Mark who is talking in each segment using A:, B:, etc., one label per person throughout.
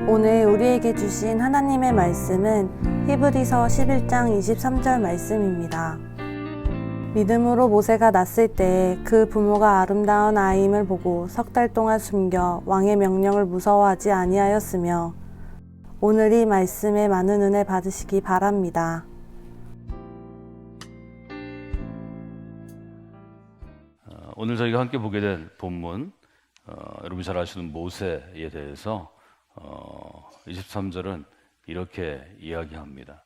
A: 오늘 우리에게 주신 하나님의 말씀은 히브리서 11장 23절 말씀입니다. 믿음으로 모세가 낳았을 때 그 부모가 아름다운 아이임을 보고 석 달 동안 숨겨 왕의 명령을 무서워하지 아니하였으며, 오늘 이 말씀에 많은 은혜 받으시기 바랍니다.
B: 오늘 저희가 함께 보게 된 본문, 여러분 잘 아시는 모세에 대해서 23절은 이렇게 이야기합니다.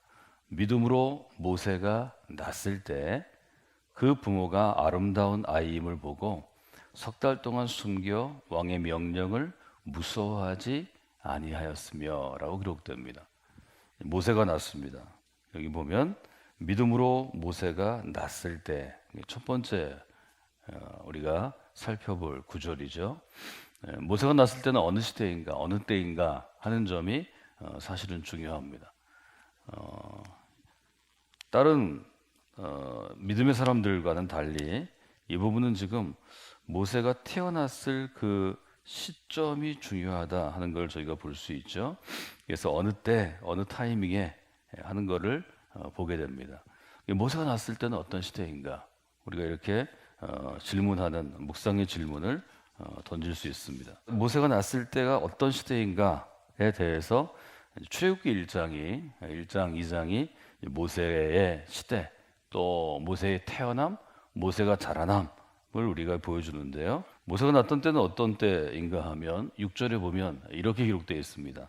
B: 믿음으로 모세가 낳았을 때 그 부모가 아름다운 아이임을 보고 석 달 동안 숨겨 왕의 명령을 무서워하지 아니하였으며 라고 기록됩니다. 모세가 낳습니다. 여기 보면 믿음으로 모세가 낳았을 때 첫 번째 우리가 살펴볼 구절이죠. 모세가 낳았을 때는 어느 시대인가, 어느 때인가 하는 점이 사실은 중요합니다. 다른 믿음의 사람들과는 달리 이 부분은 지금 모세가 태어났을 그 시점이 중요하다 하는 걸 저희가 볼 수 있죠. 그래서 어느 때, 어느 타이밍에 하는 것을 보게 됩니다. 모세가 낳았을 때는 어떤 시대인가? 우리가 이렇게 질문하는 묵상의 질문을 던질 수 있습니다. 모세가 낳았을 때가 어떤 시대인가에 대해서 출애굽기 1장, 2장이 모세의 시대, 또 모세의 태어남, 모세가 자라남을 우리가 보여주는데요. 모세가 낳았던 때는 어떤 때인가 하면 6절에 보면 이렇게 기록되어 있습니다.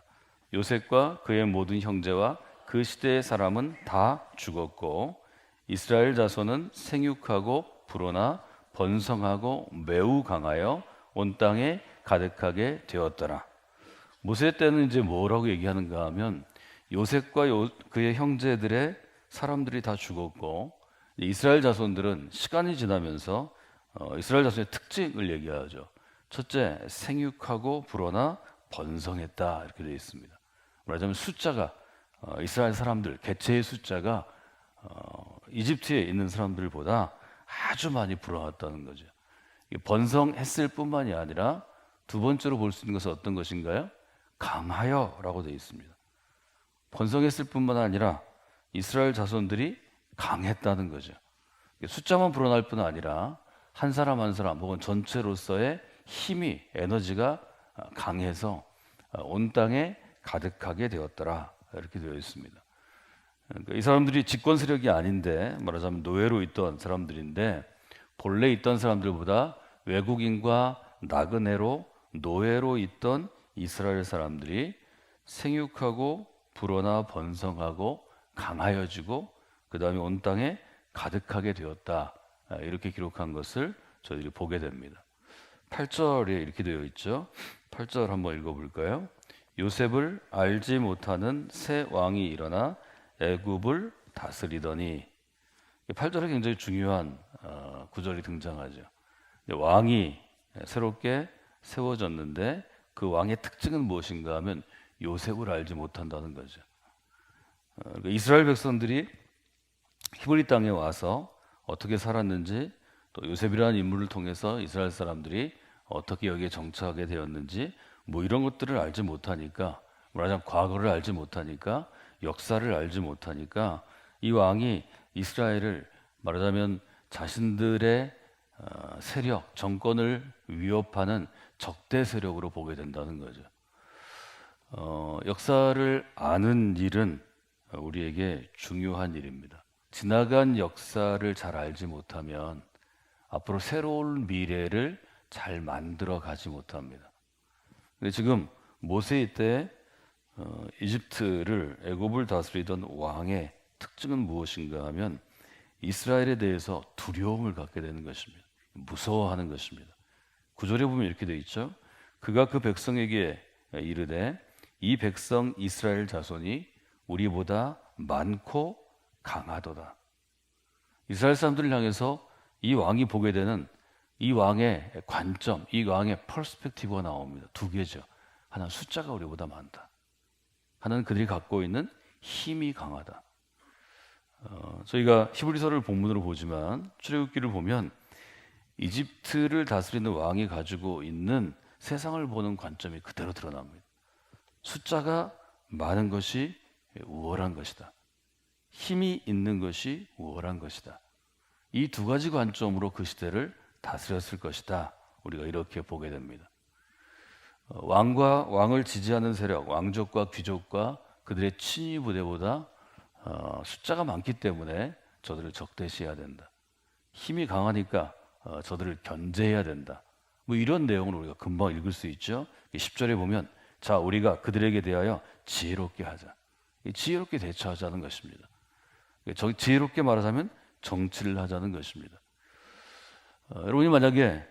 B: 요셉과 그의 모든 형제와 그 시대의 사람은 다 죽었고 이스라엘 자손은 생육하고 불어나 번성하고 매우 강하여 온 땅에 가득하게 되었더라. 모세 때는 이제 뭐라고 얘기하는가 하면 요셉과 그의 형제들의 사람들이 다 죽었고 이스라엘 자손들은 시간이 지나면서 이스라엘 자손의 특징을 얘기하죠. 첫째, 생육하고 불어나 번성했다 이렇게 되어 있습니다. 말하자면 숫자가 이스라엘 사람들 개체의 숫자가 이집트에 있는 사람들보다 아주 많이 불어났다는 거죠. 번성했을 뿐만이 아니라 두 번째로 볼 수 있는 것은 어떤 것인가요? 강하여라고 되어 있습니다. 번성했을 뿐만 아니라 이스라엘 자손들이 강했다는 거죠. 숫자만 불어날 뿐 아니라 한 사람 한 사람 혹은 전체로서의 힘이, 에너지가 강해서 온 땅에 가득하게 되었더라 이렇게 되어 있습니다. 그러니까 이 사람들이 집권 세력이 아닌데 말하자면 노예로 있던 사람들인데 본래 있던 사람들보다 외국인과 나그네로 노예로 있던 이스라엘 사람들이 생육하고 불어나 번성하고 강하여지고 그 다음에 온 땅에 가득하게 되었다 이렇게 기록한 것을 저희들이 보게 됩니다. 8절에 이렇게 되어 있죠. 8절 한번 읽어볼까요? 요셉을 알지 못하는 새 왕이 일어나 애굽을 다스리더니 8절에 굉장히 중요한 구절이 등장하죠. 왕이 새롭게 세워졌는데 그 왕의 특징은 무엇인가 하면 요셉을 알지 못한다는 거죠. 그러니까 이스라엘 백성들이 히브리 땅에 와서 어떻게 살았는지 또 요셉이라는 인물을 통해서 이스라엘 사람들이 어떻게 여기에 정착하게 되었는지 뭐 이런 것들을 알지 못하니까 말하자면 과거를 알지 못하니까 역사를 알지 못하니까 이 왕이 이스라엘을 말하자면 자신들의 세력, 정권을 위협하는 적대 세력으로 보게 된다는 거죠. 역사를 아는 일은 우리에게 중요한 일입니다. 지나간 역사를 잘 알지 못하면 앞으로 새로운 미래를 잘 만들어 가지 못합니다. 근데 지금 모세 때 이집트를 애굽을 다스리던 왕의 특징은 무엇인가 하면 이스라엘에 대해서 두려움을 갖게 되는 것입니다. 무서워하는 것입니다. 9절에 보면 이렇게 되어 있죠. 그가 그 백성에게 이르되 이 백성 이스라엘 자손이 우리보다 많고 강하도다. 이스라엘 사람들을 향해서 이 왕이 보게 되는 이 왕의 관점, 이 왕의 퍼스펙티브가 나옵니다. 두 개죠. 하나는 숫자가 우리보다 많다. 하나는 그들이 갖고 있는 힘이 강하다. 저희가 히브리서를 본문으로 보지만 출애굽기를 보면 이집트를 다스리는 왕이 가지고 있는 세상을 보는 관점이 그대로 드러납니다. 숫자가 많은 것이 우월한 것이다. 힘이 있는 것이 우월한 것이다. 이 두 가지 관점으로 그 시대를 다스렸을 것이다. 우리가 이렇게 보게 됩니다. 왕을 지지하는 세력, 왕족과 귀족과 그들의 친위 부대보다 숫자가 많기 때문에 저들을 적대시해야 된다. 힘이 강하니까 저들을 견제해야 된다. 뭐 이런 내용을 우리가 금방 읽을 수 있죠. 10절에 보면 자, 우리가 그들에게 대하여 지혜롭게 하자. 지혜롭게 대처하자는 것입니다. 지혜롭게 말하자면 정치를 하자는 것입니다. 여러분이 만약에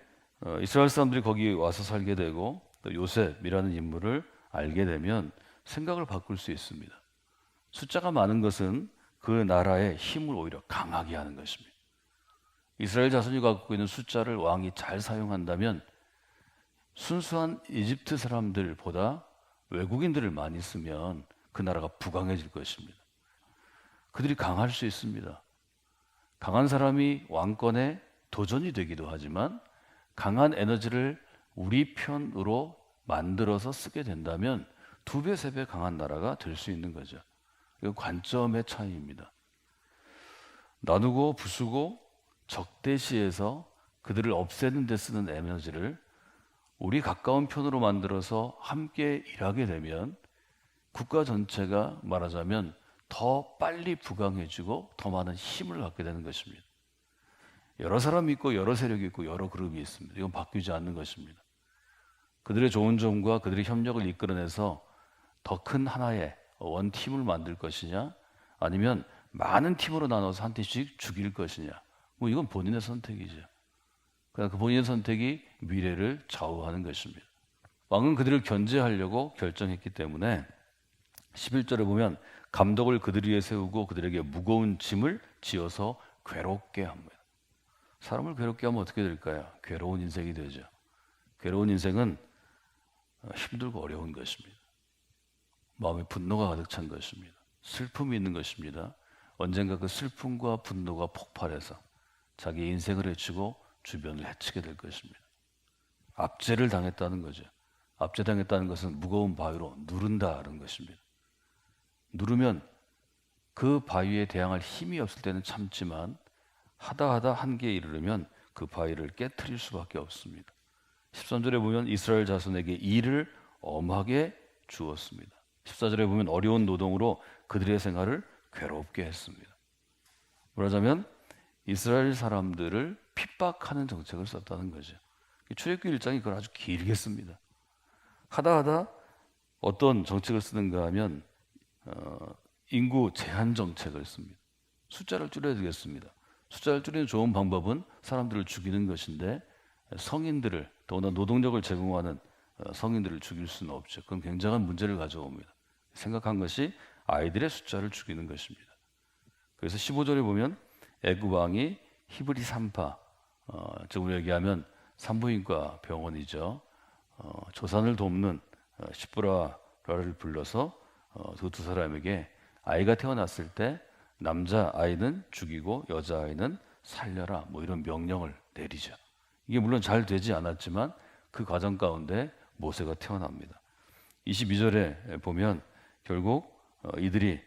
B: 이스라엘 사람들이 거기 와서 살게 되고 또 요셉이라는 인물을 알게 되면 생각을 바꿀 수 있습니다. 숫자가 많은 것은 그 나라의 힘을 오히려 강하게 하는 것입니다. 이스라엘 자손이 갖고 있는 숫자를 왕이 잘 사용한다면 순수한 이집트 사람들보다 외국인들을 많이 쓰면 그 나라가 부강해질 것입니다. 그들이 강할 수 있습니다. 강한 사람이 왕권에 도전이 되기도 하지만 강한 에너지를 우리 편으로 만들어서 쓰게 된다면 2배, 3배 강한 나라가 될 수 있는 거죠. 이건 관점의 차이입니다. 나누고 부수고 적대시해서 그들을 없애는 데 쓰는 에너지를 우리 가까운 편으로 만들어서 함께 일하게 되면 국가 전체가 말하자면 더 빨리 부강해지고 더 많은 힘을 갖게 되는 것입니다. 여러 사람이 있고 여러 세력이 있고 여러 그룹이 있습니다. 이건 바뀌지 않는 것입니다. 그들의 좋은 점과 그들의 협력을 이끌어내서 더 큰 하나의 원팀을 만들 것이냐 아니면 많은 팀으로 나눠서 한 팀씩 죽일 것이냐 뭐 이건 본인의 선택이죠. 그러나 그 본인의 선택이 미래를 좌우하는 것입니다. 왕은 그들을 견제하려고 결정했기 때문에 11절에 보면 감독을 그들 위에 세우고 그들에게 무거운 짐을 지어서 괴롭게 합니다. 사람을 괴롭게 하면 어떻게 될까요? 괴로운 인생이 되죠. 괴로운 인생은 힘들고 어려운 것입니다. 마음에 분노가 가득 찬 것입니다. 슬픔이 있는 것입니다. 언젠가 그 슬픔과 분노가 폭발해서 자기 인생을 해치고 주변을 해치게 될 것입니다. 압제를 당했다는 거죠. 압제당했다는 것은 무거운 바위로 누른다는 것입니다. 누르면 그 바위에 대항할 힘이 없을 때는 참지만 하다 한계에 이르르면 그 바위를 깨트릴 수밖에 없습니다. 13절에 보면 이스라엘 자손에게 일을 엄하게 주었습니다. 14절에 보면 어려운 노동으로 그들의 생활을 괴롭게 했습니다. 말하자면 이스라엘 사람들을 핍박하는 정책을 썼다는 거죠. 출애굽기 1장이 그걸 아주 길게 씁니다. 하다 어떤 정책을 쓰는가 하면 인구 제한 정책을 씁니다. 숫자를 줄여야 되겠습니다. 숫자를 줄이는 좋은 방법은 사람들을 죽이는 것인데 성인들을 더구나 노동력을 제공하는 성인들을 죽일 수는 없죠. 그건 굉장한 문제를 가져옵니다. 생각한 것이 아이들의 숫자를 죽이는 것입니다. 그래서 15절에 보면 애굽 왕이 히브리 산파, 지금으로 얘기하면 산부인과 병원이죠. 조산을 돕는 시브라를 불러서 그 두 사람에게 아이가 태어났을 때 남자 아이는 죽이고 여자 아이는 살려라 뭐 이런 명령을 내리죠. 이게 물론 잘 되지 않았지만 그 과정 가운데 모세가 태어납니다. 22절에 보면 결국 이들이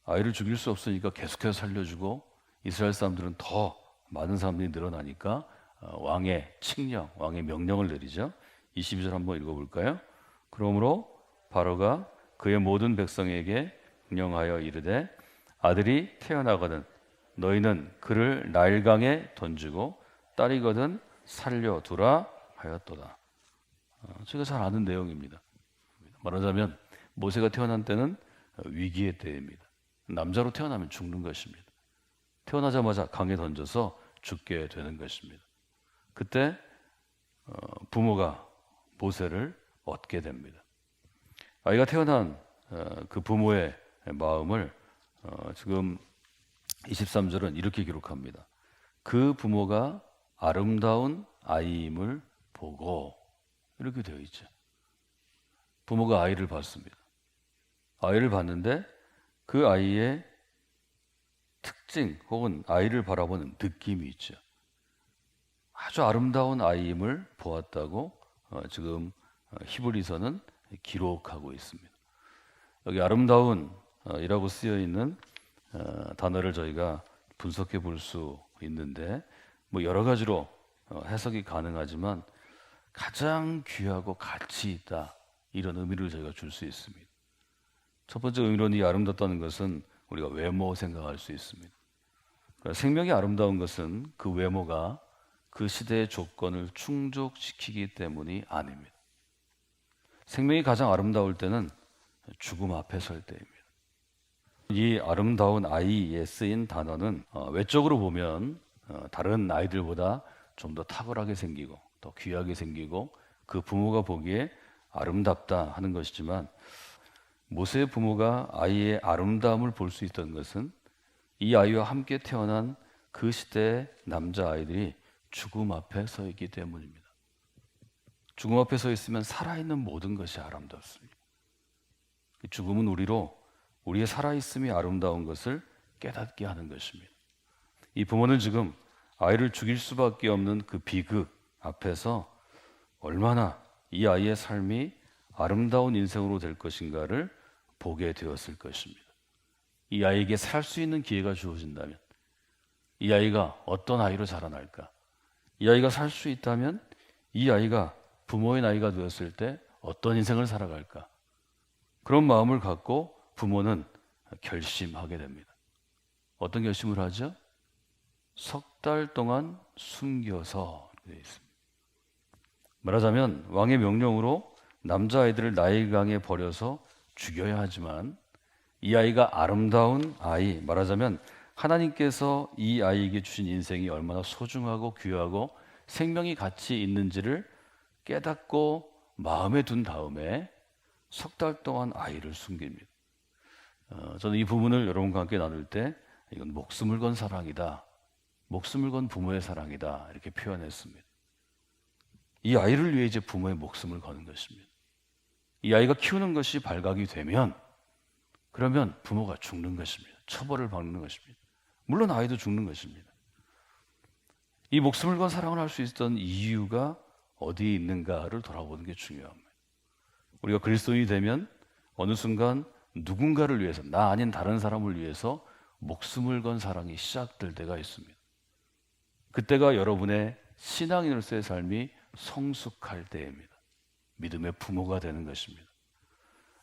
B: 아이를 죽일 수 없으니까 계속해서 살려주고 이스라엘 사람들은 더 많은 사람들이 늘어나니까 왕의 칙령, 왕의 명령을 내리죠. 22절 한번 읽어볼까요? 그러므로 바로가 그의 모든 백성에게 명령하여 이르되 아들이 태어나거든 너희는 그를 나일강에 던지고 딸이거든 살려두라 하였도다. 제가 잘 아는 내용입니다. 말하자면 모세가 태어난 때는 위기의 때입니다. 남자로 태어나면 죽는 것입니다. 태어나자마자 강에 던져서 죽게 되는 것입니다. 그때 부모가 모세를 얻게 됩니다. 아이가 태어난 그 부모의 마음을 지금 23절은 이렇게 기록합니다. 그 부모가 아름다운 아이임을 보고 이렇게 되어 있죠. 부모가 아이를 봤습니다. 아이를 봤는데 그 아이의 특징 혹은 아이를 바라보는 느낌이 있죠. 아주 아름다운 아이임을 보았다고 지금 히브리서는 기록하고 있습니다. 여기 아름다운 이라고 쓰여 있는 단어를 저희가 분석해 볼 수 있는데 뭐 여러 가지로 해석이 가능하지만 가장 귀하고 가치 있다 이런 의미를 저희가 줄 수 있습니다. 첫 번째 의미로는 이 아름답다는 것은 우리가 외모 생각할 수 있습니다. 그러니까 생명이 아름다운 것은 그 외모가 그 시대의 조건을 충족시키기 때문이 아닙니다. 생명이 가장 아름다울 때는 죽음 앞에 설 때입니다. 이 아름다운 아이에 쓰인 단어는 외적으로 보면 다른 아이들보다 좀 더 탁월하게 생기고 더 귀하게 생기고 그 부모가 보기에 아름답다 하는 것이지만 모세의 부모가 아이의 아름다움을 볼 수 있던 것은 이 아이와 함께 태어난 그 시대의 남자아이들이 죽음 앞에 서 있기 때문입니다. 죽음 앞에 서 있으면 살아있는 모든 것이 아름답습니다. 죽음은 우리의 살아있음이 아름다운 것을 깨닫게 하는 것입니다. 이 부모는 지금 아이를 죽일 수밖에 없는 그 비극 앞에서 얼마나 이 아이의 삶이 아름다운 인생으로 될 것인가를 보게 되었을 것입니다. 이 아이에게 살 수 있는 기회가 주어진다면 이 아이가 어떤 아이로 자라날까? 이 아이가 살 수 있다면 이 아이가 부모의 나이가 되었을 때 어떤 인생을 살아갈까? 그런 마음을 갖고 부모는 결심하게 됩니다. 어떤 결심을 하죠? 석 달 동안 숨겨서 되어 있습니다. 말하자면 왕의 명령으로 남자아이들을 나일강에 버려서 죽여야 하지만 이 아이가 아름다운 아이, 말하자면 하나님께서 이 아이에게 주신 인생이 얼마나 소중하고 귀하고 생명이 가치 있는지를 깨닫고 마음에 둔 다음에 석 달 동안 아이를 숨깁니다. 저는 이 부분을 여러분과 함께 나눌 때 이건 목숨을 건 사랑이다. 목숨을 건 부모의 사랑이다. 이렇게 표현했습니다. 이 아이를 위해 이제 부모의 목숨을 거는 것입니다. 이 아이가 키우는 것이 발각이 되면 그러면 부모가 죽는 것입니다. 처벌을 받는 것입니다. 물론 아이도 죽는 것입니다. 이 목숨을 건 사랑을 할 수 있었던 이유가 어디에 있는가를 돌아보는 게 중요합니다. 우리가 그리스도인이 되면 어느 순간 누군가를 위해서, 나 아닌 다른 사람을 위해서 목숨을 건 사랑이 시작될 때가 있습니다. 그때가 여러분의 신앙인으로서의 삶이 성숙할 때입니다. 믿음의 부모가 되는 것입니다.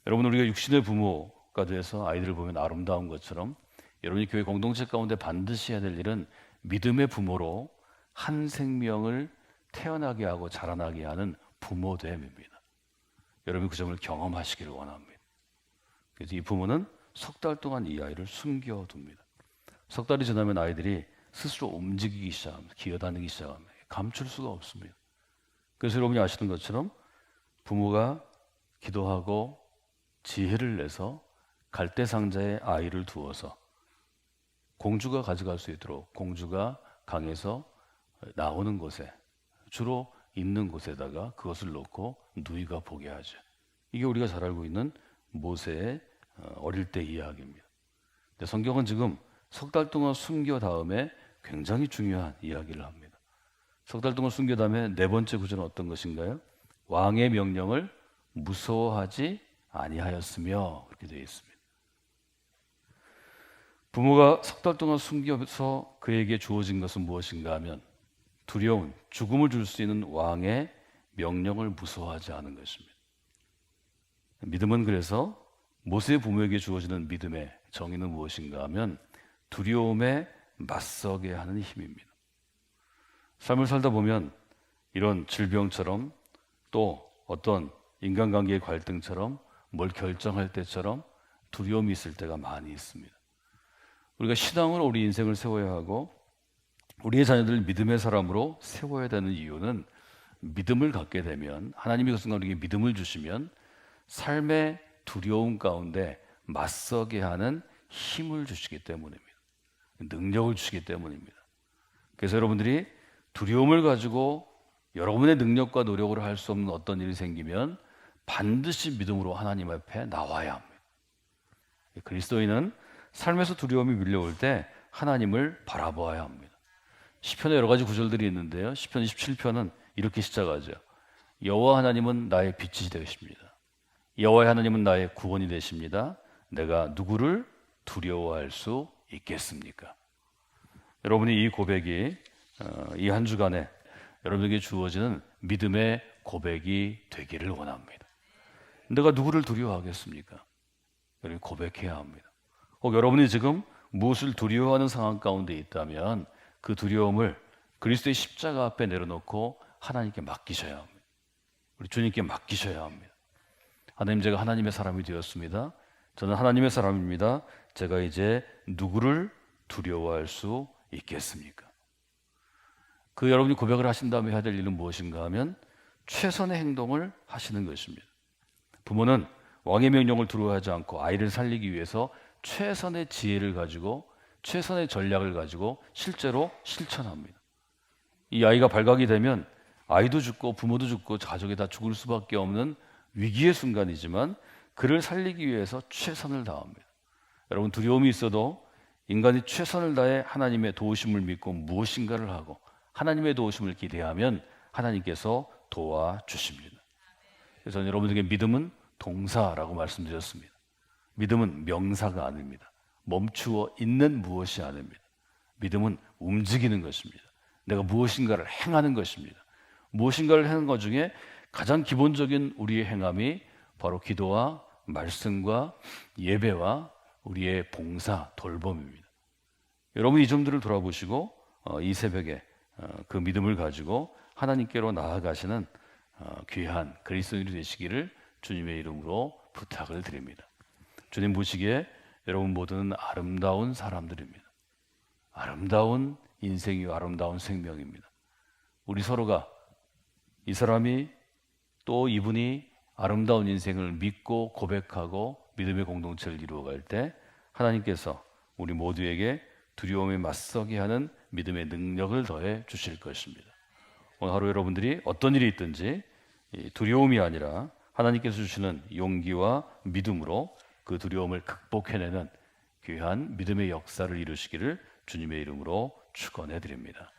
B: 여러분, 우리가 육신의 부모가 돼서 아이들을 보면 아름다운 것처럼 여러분이 교회 공동체 가운데 반드시 해야 될 일은 믿음의 부모로 한 생명을 태어나게 하고 자라나게 하는 부모됨입니다. 여러분이 그 점을 경험하시기를 원합니다. 그래서 이 부모는 석 달 동안 이 아이를 숨겨둡니다. 석 달이 지나면 아이들이 스스로 움직이기 시작합니다. 기어다니기 시작합니다. 감출 수가 없습니다. 그래서 여러분이 아시는 것처럼 부모가 기도하고 지혜를 내서 갈대상자에 아이를 두어서 공주가 가져갈 수 있도록 공주가 강에서 나오는 곳에 주로 있는 곳에다가 그것을 놓고 누이가 보게 하죠. 이게 우리가 잘 알고 있는 모세의 어릴 때 이야기입니다. 근데 성경은 지금 석 달 동안 숨겨 다음에 굉장히 중요한 이야기를 합니다. 석 달 동안 숨겨 다음에 네 번째 구절은 어떤 것인가요? 왕의 명령을 무서워하지 아니하였으며 그렇게 되어 있습니다. 부모가 석 달 동안 숨겨서 그에게 주어진 것은 무엇인가 하면 두려운 죽음을 줄 수 있는 왕의 명령을 무서워하지 않은 것입니다. 믿음은 그래서 모세의 부모에게 주어지는 믿음의 정의는 무엇인가 하면 두려움에 맞서게 하는 힘입니다. 삶을 살다 보면 이런 질병처럼 또 어떤 인간관계의 갈등처럼 뭘 결정할 때처럼 두려움이 있을 때가 많이 있습니다. 우리가 신앙으로 우리 인생을 세워야 하고 우리의 자녀들을 믿음의 사람으로 세워야 되는 이유는 믿음을 갖게 되면 하나님이 그 순간 우리에게 믿음을 주시면 삶의 두려움 가운데 맞서게 하는 힘을 주시기 때문입니다. 능력을 주시기 때문입니다. 그래서 여러분들이 두려움을 가지고 여러분의 능력과 노력으로 할 수 없는 어떤 일이 생기면 반드시 믿음으로 하나님 앞에 나와야 합니다. 그리스도인은 삶에서 두려움이 밀려올 때 하나님을 바라보아야 합니다. 시편에 여러 가지 구절들이 있는데요. 시편 27편은 이렇게 시작하죠. 여호와 하나님은 나의 빛이 되십니다. 여호와의 하나님은 나의 구원이 되십니다. 내가 누구를 두려워할 수 있겠습니까? 여러분이 이 고백이 이 한 주간에 여러분에게 주어지는 믿음의 고백이 되기를 원합니다. 내가 누구를 두려워하겠습니까? 여러분이 고백해야 합니다. 혹 여러분이 지금 무엇을 두려워하는 상황 가운데 있다면 그 두려움을 그리스도의 십자가 앞에 내려놓고 하나님께 맡기셔야 합니다. 우리 주님께 맡기셔야 합니다. 하나님, 제가 하나님의 사람이 되었습니다. 저는 하나님의 사람입니다. 제가 이제 누구를 두려워할 수 있겠습니까? 그 여러분이 고백을 하신 다음에 해야 될 일은 무엇인가 하면 최선의 행동을 하시는 것입니다. 부모는 왕의 명령을 두려워하지 않고 아이를 살리기 위해서 최선의 지혜를 가지고 최선의 전략을 가지고 실제로 실천합니다. 이 아이가 발각이 되면 아이도 죽고 부모도 죽고 가족이 다 죽을 수밖에 없는 위기의 순간이지만 그를 살리기 위해서 최선을 다합니다. 여러분, 두려움이 있어도 인간이 최선을 다해 하나님의 도우심을 믿고 무엇인가를 하고 하나님의 도우심을 기대하면 하나님께서 도와주십니다. 그래서 저는 여러분에게 믿음은 동사라고 말씀드렸습니다. 믿음은 명사가 아닙니다. 멈추어 있는 무엇이 아닙니다. 믿음은 움직이는 것입니다. 내가 무엇인가를 행하는 것입니다. 무엇인가를 하는 것 중에 가장 기본적인 우리의 행함이 바로 기도와 말씀과 예배와 우리의 봉사, 돌봄입니다. 여러분, 이 점들을 돌아보시고 이 새벽에 그 믿음을 가지고 하나님께로 나아가시는 귀한 그리스도인이 되시기를 주님의 이름으로 부탁을 드립니다. 주님 보시기에 여러분 모두는 아름다운 사람들입니다. 아름다운 인생이요, 아름다운 생명입니다. 우리 서로가 이 사람이 또 이분이 아름다운 인생을 믿고 고백하고 믿음의 공동체를 이루어갈 때 하나님께서 우리 모두에게 두려움에 맞서게 하는 믿음의 능력을 더해 주실 것입니다. 오늘 하루 여러분들이 어떤 일이 있든지 두려움이 아니라 하나님께서 주시는 용기와 믿음으로 그 두려움을 극복해내는 귀한 믿음의 역사를 이루시기를 주님의 이름으로 축원해 드립니다.